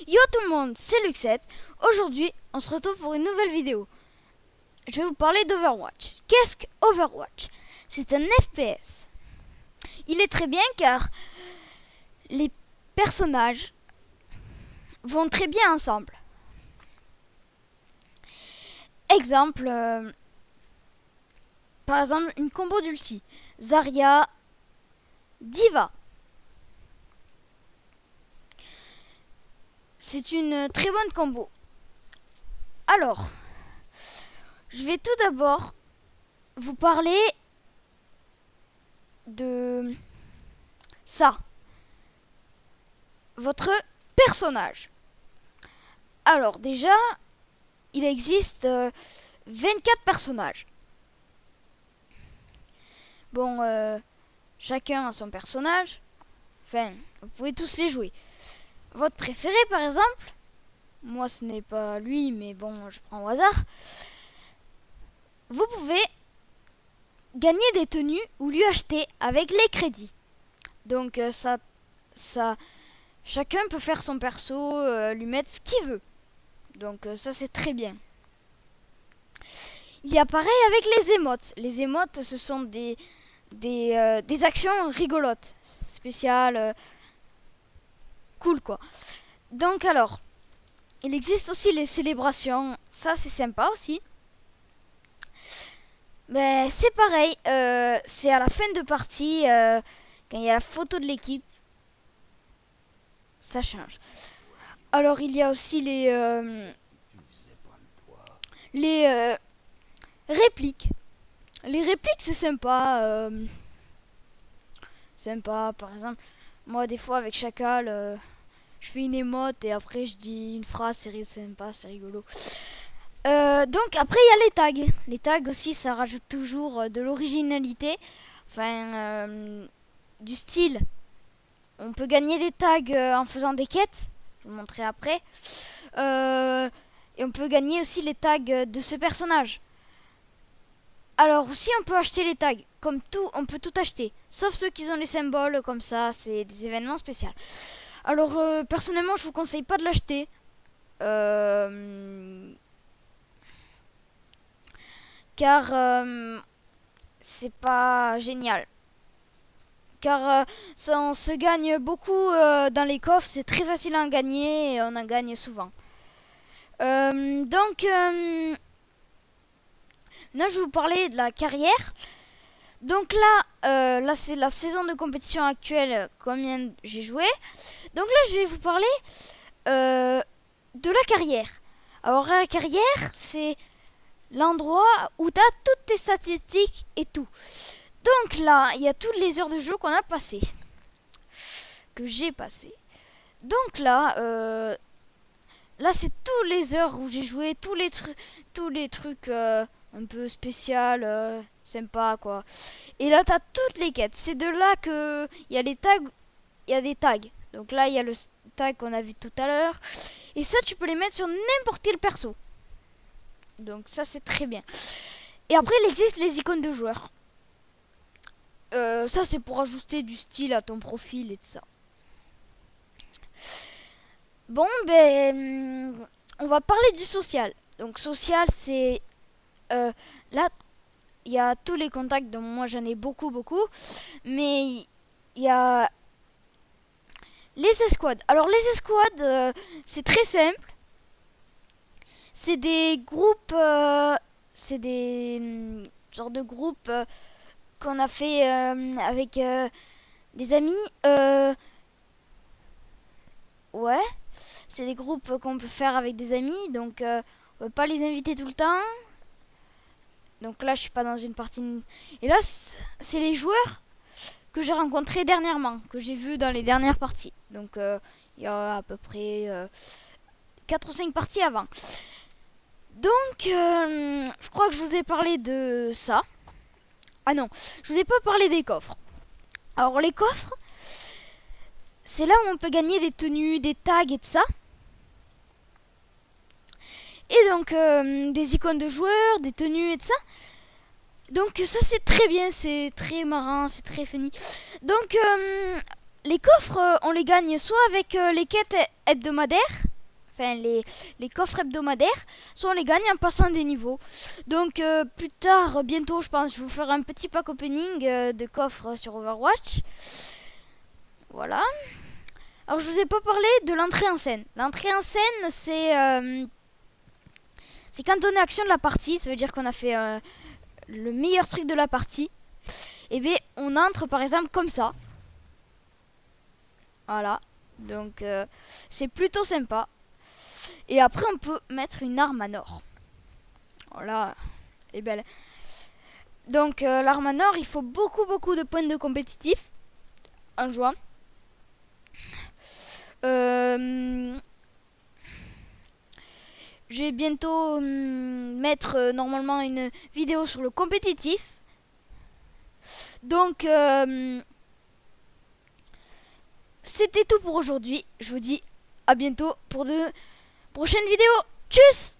Yo tout le monde, c'est Luxette. Aujourd'hui, on se retrouve pour une nouvelle vidéo. Je vais vous parler d'Overwatch. Qu'est-ce qu'Overwatch? C'est un FPS. Il est très bien car les personnages vont très bien ensemble. Exemple, par exemple, une combo d'ulti. Zarya, Diva. C'est une très bonne combo. Alors, je vais tout d'abord vous parler de ça. Votre personnage. Alors déjà, il existe 24 personnages. Bon, chacun a son personnage. Enfin, vous pouvez tous les jouer. Votre préféré par exemple, moi ce n'est pas lui, mais bon, je prends au hasard. Vous pouvez gagner des tenues ou lui acheter avec les crédits. Donc chacun peut faire son perso, lui mettre ce qu'il veut. Donc ça c'est très bien. Il y a pareil avec les émotes. Les émotes, ce sont des actions rigolotes, spéciales, cool quoi. Donc alors, il existe aussi les célébrations. Ça c'est sympa aussi. Mais c'est pareil, c'est à la fin de partie, quand il y a la photo de l'équipe, ça change. Alors il y a aussi les répliques. Les répliques c'est sympa. Par exemple, moi des fois avec Chacal, je fais une émote et après je dis une phrase, c'est sympa, c'est rigolo. Donc après il y a les tags. Les tags aussi ça rajoute toujours de l'originalité. Enfin du style. On peut gagner des tags en faisant des quêtes. Je vais vous montrer après. Et on peut gagner aussi les tags de ce personnage. Alors aussi on peut acheter les tags. Comme tout, on peut tout acheter. Sauf ceux qui ont les symboles comme ça. C'est des événements spéciaux. Alors personnellement je vous conseille pas de l'acheter. Car c'est pas génial. Car ça, on se gagne beaucoup dans les coffres, c'est très facile à en gagner et on en gagne souvent. Donc, là je vais vous parler de la carrière. Donc là c'est la saison de compétition actuelle, combien j'ai joué. Donc là je vais vous parler de la carrière. Alors la carrière, c'est l'endroit où tu as toutes tes statistiques et tout. Donc là, il y a toutes les heures de jeu qu'on a passées. Que j'ai passées. Donc là, c'est toutes les heures où j'ai joué, tous les trucs un peu spécial, sympa quoi. Et là, tu as toutes les quêtes. C'est de là que il y a les tags, il y a des tags. Donc là, il y a le tag qu'on a vu tout à l'heure. Et ça, tu peux les mettre sur n'importe quel perso. Donc ça, c'est très bien. Et après, il existe les icônes de joueurs. Ça c'est pour ajouter du style à ton profil et tout ça. Bon ben on va parler du social. Donc social c'est là il y a tous les contacts dont moi j'en ai beaucoup. Mais il y a les escouades. Alors les escouades c'est très simple. C'est des groupes c'est des genres de groupes qu'on a fait avec des amis. Ouais, c'est des groupes qu'on peut faire avec des amis, donc on peut pas les inviter tout le temps. Donc là, je suis pas dans une partie. Et là, c'est les joueurs que j'ai rencontrés dernièrement, que j'ai vus dans les dernières parties. Donc il y a à peu près 4 ou 5 parties avant. Donc, je crois que je vous ai parlé de ça. Ah non, je vous ai pas parlé des coffres. Alors les coffres, c'est là où on peut gagner des tenues, des tags et tout ça. Et donc des icônes de joueurs, des tenues et tout ça. Donc ça c'est très bien, c'est très marrant, c'est très funny. Donc les coffres, on les gagne soit avec les quêtes hebdomadaires, enfin les coffres hebdomadaires, soit on les gagne en passant des niveaux. Donc plus tard, bientôt, je pense, je vous ferai un petit pack opening de coffres sur Overwatch. Voilà. Alors je vous ai pas parlé de l'entrée en scène. L'entrée en scène, c'est quand on est action de la partie, ça veut dire qu'on a fait le meilleur truc de la partie. Et bien on entre par exemple comme ça. Voilà. Donc c'est plutôt sympa. Et après on peut mettre une arme à or. Voilà. Elle est belle. Donc l'arme à or, il faut beaucoup de points de compétitif en jouant. Je vais bientôt mettre normalement une vidéo sur le compétitif. Donc c'était tout pour aujourd'hui. Je vous dis à bientôt pour de prochaines vidéos. Tchuss!